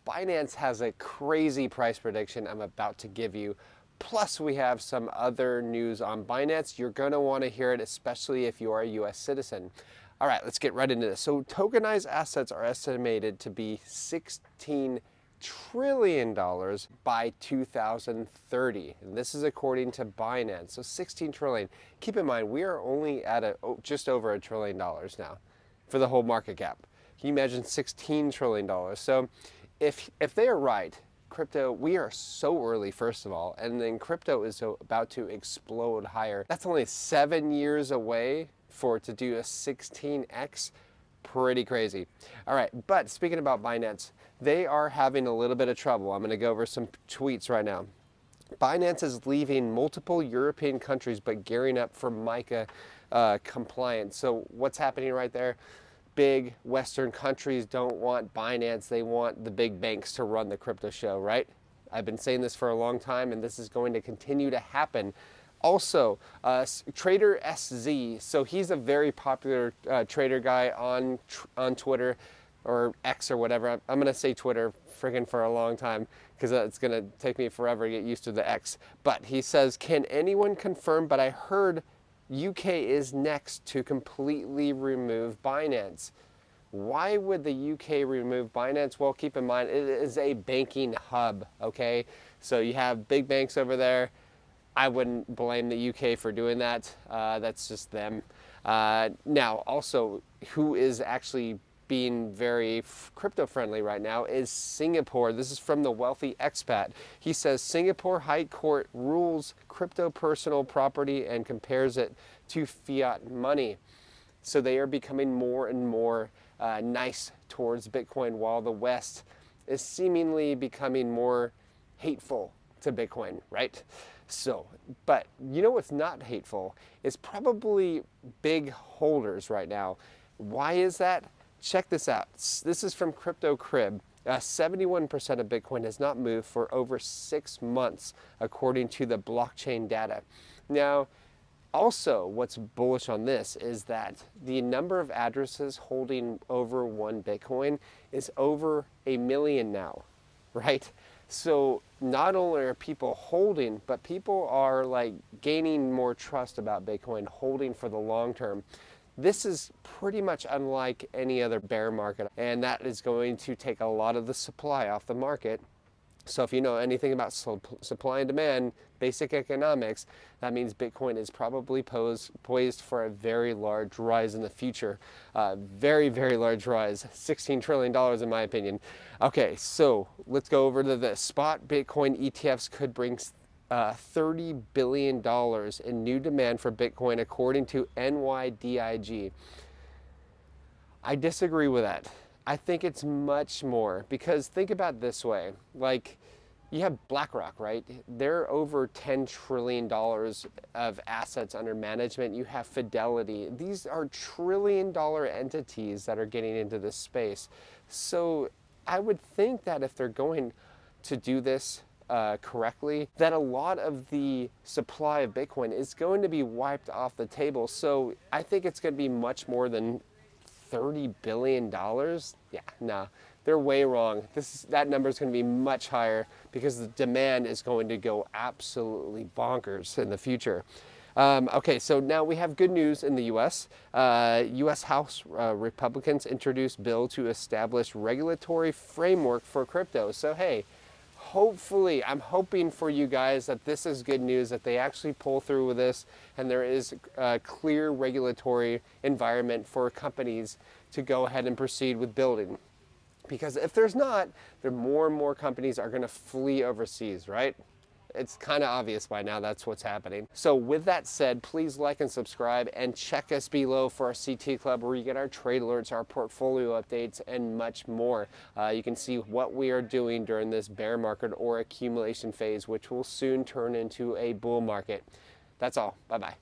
Binance has a crazy price prediction I'm about to give you. Plus, we have some other news on Binance. You're going to want to hear it, especially if you are a US citizen. All right, let's get right into this. So tokenized assets are estimated to be $16 trillion by 2030. And this is according to Binance. So 16 trillion. Keep in mind, we are only at just over $1 trillion now for the whole market cap. Can you imagine $16 trillion? So if they are right, crypto, we are so early, first of all, and then crypto is about to explode higher. That's only 7 years away for it to do a 16x. Pretty crazy. All right, but speaking about Binance, they are having a little bit of trouble. I'm going to go over some tweets right now. Binance is leaving multiple European countries but gearing up for MiCA compliance. So what's happening right there? Big Western countries don't want Binance. They want the big banks to run the crypto show, right? I've been saying this for a long time, and this is going to continue to happen. Also, Trader SZ, so he's a very popular trader guy on Twitter or X or whatever. I'm going to say Twitter friggin' for a long time because it's going to take me forever to get used to the X. But he says, can anyone confirm, but I heard UK is next to completely remove Binance. Why would the UK remove Binance? Well, keep in mind, it is a banking hub, okay? So you have big banks over there. I wouldn't blame the UK for doing that. That's just them. Now, also, who is actually being very crypto friendly right now is Singapore. This is from the Wealthy Expat. He says Singapore High Court rules crypto personal property and compares it to fiat money. So they are becoming more and more nice towards Bitcoin, while the West is seemingly becoming more hateful to Bitcoin, right? So, but you know what's not hateful is probably big holders right now. Why is that? Check this out. This is from Crypto Crib. 71% of Bitcoin has not moved for over 6 months, according to the blockchain data. Now, also, what's bullish on this is that the number of addresses holding over 1 Bitcoin is over 1 million now, right? So not only are people holding, but people are like gaining more trust about Bitcoin, holding for the long term. This is pretty much unlike any other bear market, and that is going to take a lot of the supply off the market. So if you know anything about supply and demand, basic economics, that means Bitcoin is probably poised for a very large rise in the future. Very, very large rise, $16 trillion in my opinion. Okay, so let's go over to the spot Bitcoin ETFs could bring $30 billion in new demand for Bitcoin, according to NYDIG. I disagree with that. I think it's much more, because think about it this way, like you have BlackRock, right? They're over $10 trillion of assets under management. You have Fidelity. These are trillion-dollar entities that are getting into this space. So I would think that if they're going to do this correctly, that a lot of the supply of Bitcoin is going to be wiped off the table. So I think it's going to be much more than $30 billion? Yeah, no, they're way wrong. That number is going to be much higher because the demand is going to go absolutely bonkers in the future. Okay, so now we have good news in the U.S. U.S. House Republicans introduced bill to establish regulatory framework for crypto. So hey, hopefully, I'm hoping for you guys that this is good news, that they actually pull through with this and there is a clear regulatory environment for companies to go ahead and proceed with building. Because if there's not, then more and more companies are going to flee overseas, right? It's kind of obvious by now that's what's happening. So with that said, please like and subscribe and check us below for our CT Club, where you get our trade alerts, our portfolio updates, and much more. You can see what we are doing during this bear market or accumulation phase, which will soon turn into a bull market. That's all. Bye-bye.